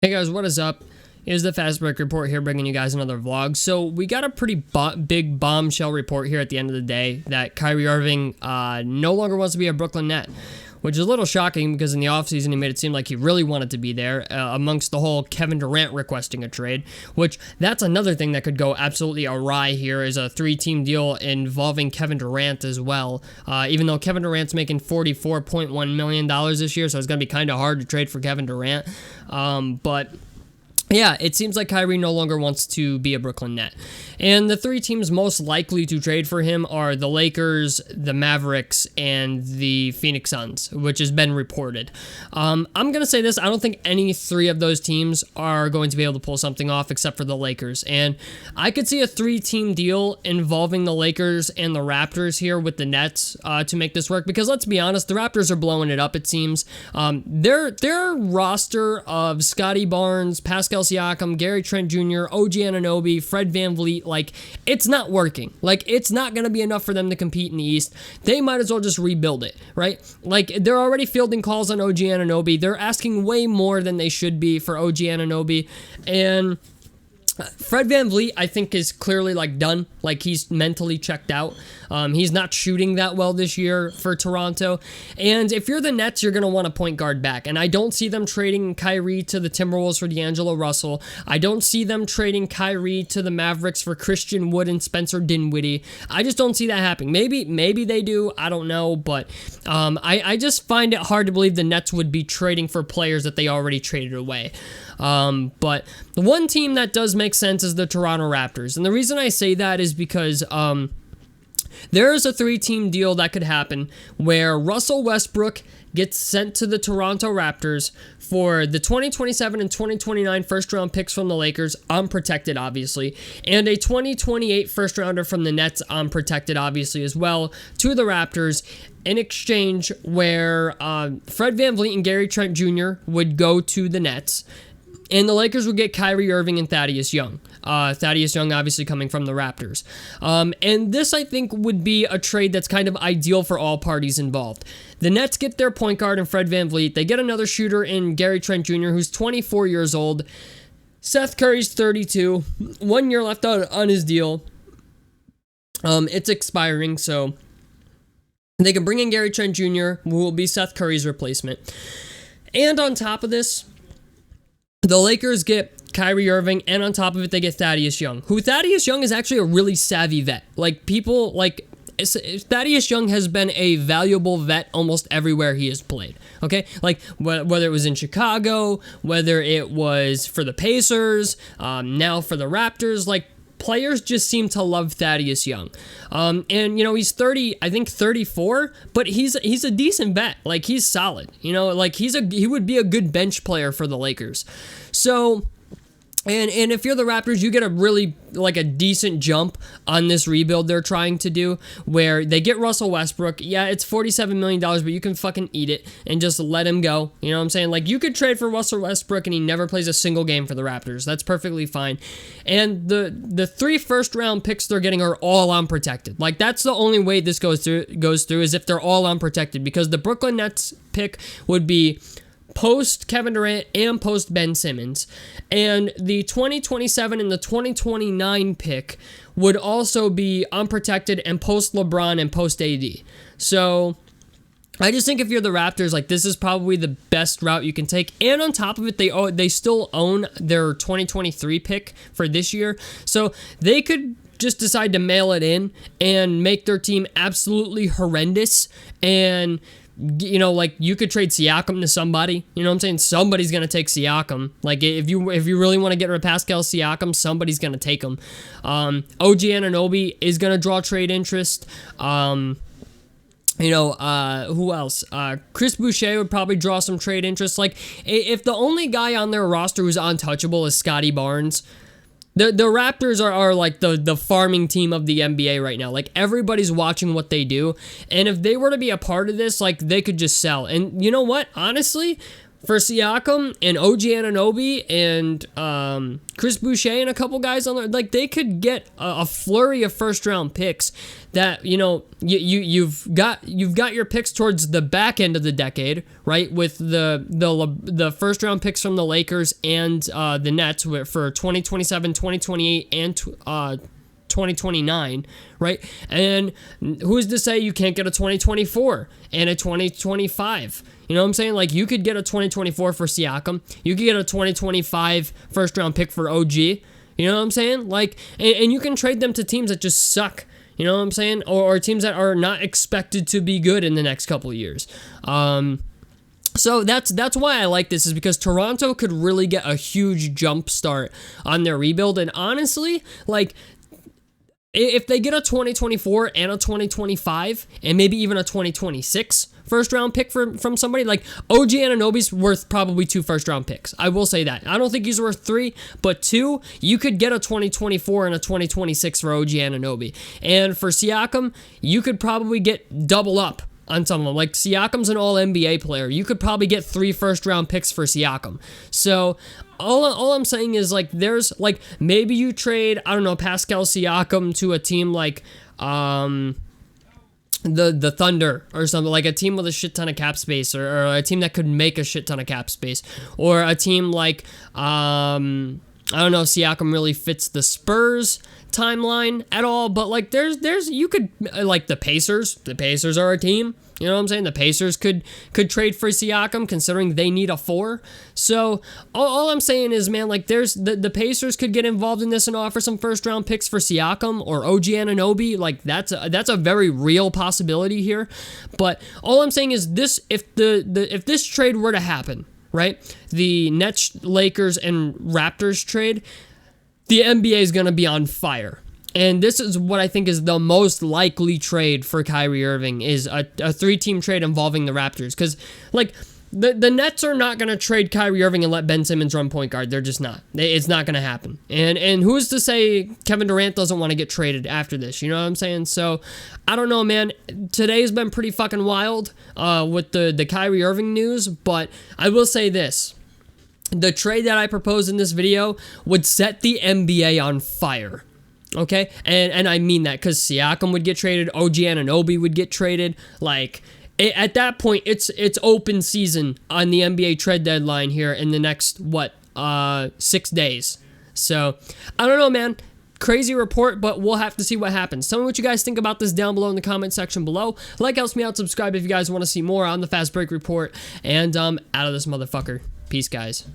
Hey guys, what is up? Here's the Fast Break Report here, bringing you guys another vlog. So we got a pretty big bombshell report here at the end of the day that Kyrie Irving no longer wants to be a Brooklyn Net, which is a little shocking because in the offseason he made it seem like he really wanted to be there amongst the whole Kevin Durant requesting a trade, which that's another thing that could go absolutely awry here is a 3-team deal involving Kevin Durant as well, even though Kevin Durant's making $44.1 million this year, so it's going to be kind of hard to trade for Kevin Durant, but yeah, it seems like Kyrie no longer wants to be a Brooklyn Net. And the 3 teams most likely to trade for him are the Lakers, the Mavericks, and the Phoenix Suns, which has been reported. I'm going to say this, I don't think any 3 of those teams are going to be able to pull something off except for the Lakers. And I could see a 3-team deal involving the Lakers and the Raptors here with the Nets to make this work, because let's be honest, the Raptors are blowing it up, it seems. Their roster of Scottie Barnes, Pascal Siakam, Gary Trent Jr., OG Anunoby, Fred VanVleet, like, it's not working. Like, it's not going to be enough for them to compete in the East. They might as well just rebuild it, right? Like, they're already fielding calls on OG Anunoby. They're asking way more than they should be for OG Anunoby, and Fred VanVleet, I think, is clearly, like, done. Like, he's mentally checked out. He's not shooting that well this year for Toronto. And if you're the Nets, you're going to want a point guard back. And I don't see them trading Kyrie to the Timberwolves for D'Angelo Russell. I don't see them trading Kyrie to the Mavericks for Christian Wood and Spencer Dinwiddie. I just don't see that happening. Maybe they do. I don't know. But I just find it hard to believe the Nets would be trading for players that they already traded away. But the one team that does make sense is the Toronto Raptors. And the reason I say that is because there is a 3-team deal that could happen where Russell Westbrook gets sent to the Toronto Raptors for the 2027 and 2029 first-round picks from the Lakers, unprotected, obviously, and a 2028 first-rounder from the Nets, unprotected, obviously, as well, to the Raptors in exchange where Fred VanVleet and Gary Trent Jr. would go to the Nets, and the Lakers would get Kyrie Irving and Thaddeus Young. Thaddeus Young obviously coming from the Raptors. And this, I think, would be a trade that's kind of ideal for all parties involved. The Nets get their point guard in Fred VanVleet. They get another shooter in Gary Trent Jr., who's 24 years old. Seth Curry's 32. 1 year left on his deal. It's expiring, so they can bring in Gary Trent Jr., who will be Seth Curry's replacement. And on top of this, the Lakers get Kyrie Irving, and on top of it, they get Thaddeus Young, who Thaddeus Young is actually a really savvy vet. Like, people, like, Thaddeus Young has been a valuable vet almost everywhere he has played, okay? Like, whether it was in Chicago, whether it was for the Pacers, now for the Raptors, like, players just seem to love Thaddeus Young. And, you know, he's 34, but he's a decent vet. Like, he's solid. You know, like, he would be a good bench player for the Lakers. So, and if you're the Raptors, you get a really, like, a decent jump on this rebuild they're trying to do, where they get Russell Westbrook. Yeah, it's $47 million, but you can fucking eat it and just let him go. You know what I'm saying? Like, you could trade for Russell Westbrook and he never plays a single game for the Raptors. That's perfectly fine. And the 3 first-round picks they're getting are all unprotected. Like, that's the only way this goes through is if they're all unprotected, because the Brooklyn Nets pick would be post Kevin Durant and post Ben Simmons, and the 2027 and the 2029 pick would also be unprotected and post LeBron and post AD. So I just think if you're the Raptors, like, this is probably the best route you can take. And on top of it, they still own their 2023 pick for this year, so they could just decide to mail it in and make their team absolutely horrendous. And, you know, like, you could trade Siakam to somebody. You know what I'm saying? Somebody's going to take Siakam. Like, if you really want to get rid of Pascal Siakam, somebody's going to take him. OG Anunoby is going to draw trade interest. Who else? Chris Boucher would probably draw some trade interest. Like, if the only guy on their roster who's untouchable is Scottie Barnes, the Raptors are like the farming team of the NBA right now. Like, everybody's watching what they do, and if they were to be a part of this, like, they could just sell. And you know what? Honestly, for Siakam and OG Anunoby and Chris Boucher and a couple guys on there, like, they could get a flurry of first round picks that, you know, you've got your picks towards the back end of the decade, right? With the first round picks from the Lakers and the Nets for 2027, 2028, and 2029, right? And who's to say you can't get a 2024 and a 2025? You know what I'm saying? Like, you could get a 2024 for Siakam. You could get a 2025 first round pick for OG. You know what I'm saying? Like, and you can trade them to teams that just suck. You know what I'm saying? Or teams that are not expected to be good in the next couple of years. So that's why I like this, is because Toronto could really get a huge jump start on their rebuild. And honestly, like, if they get a 2024 and a 2025 and maybe even a 2026 first round pick from somebody, like OG Anunoby's worth probably 2 first round picks. I will say that. I don't think he's worth 3, but 2, you could get a 2024 and a 2026 for OG Anunoby. And for Siakam, you could probably get double up on some of them. Like, Siakam's an all-NBA player. You could probably get 3 first-round picks for Siakam. So all I'm saying is, like, there's, like, maybe you trade, I don't know, Pascal Siakam to a team like the Thunder or something, like a team with a shit ton of cap space, or a team that could make a shit ton of cap space, or a team like I don't know, Siakam really fits the Spurs timeline at all, but like there's you could, like, the Pacers are a team. You know what I'm saying? The Pacers could trade for Siakam, considering they need a 4. So all I'm saying is, man, like, there's the Pacers could get involved in this and offer some first round picks for Siakam or OG Anunoby. Like, that's a very real possibility here. But all I'm saying is this: if this trade were to happen, right? The Nets, Lakers, and Raptors trade, the NBA is going to be on fire. And this is what I think is the most likely trade for Kyrie Irving, is a 3-team trade involving the Raptors. Because, like, the Nets are not going to trade Kyrie Irving and let Ben Simmons run point guard. They're just not. It's not going to happen. And who's to say Kevin Durant doesn't want to get traded after this? You know what I'm saying? So, I don't know, man. Today's been pretty fucking wild with the Kyrie Irving news. But I will say this: the trade that I proposed in this video would set the NBA on fire. Okay? And I mean that, because Siakam would get traded, OG Anunoby would get traded. Like, at that point, it's open season on the NBA trade deadline here in the next, 6 days. So, I don't know, man. Crazy report, but we'll have to see what happens. Tell me what you guys think about this down below in the comment section below. Like helps me out, subscribe if you guys want to see more on the Fast Break Report, and out of this motherfucker. Peace, guys.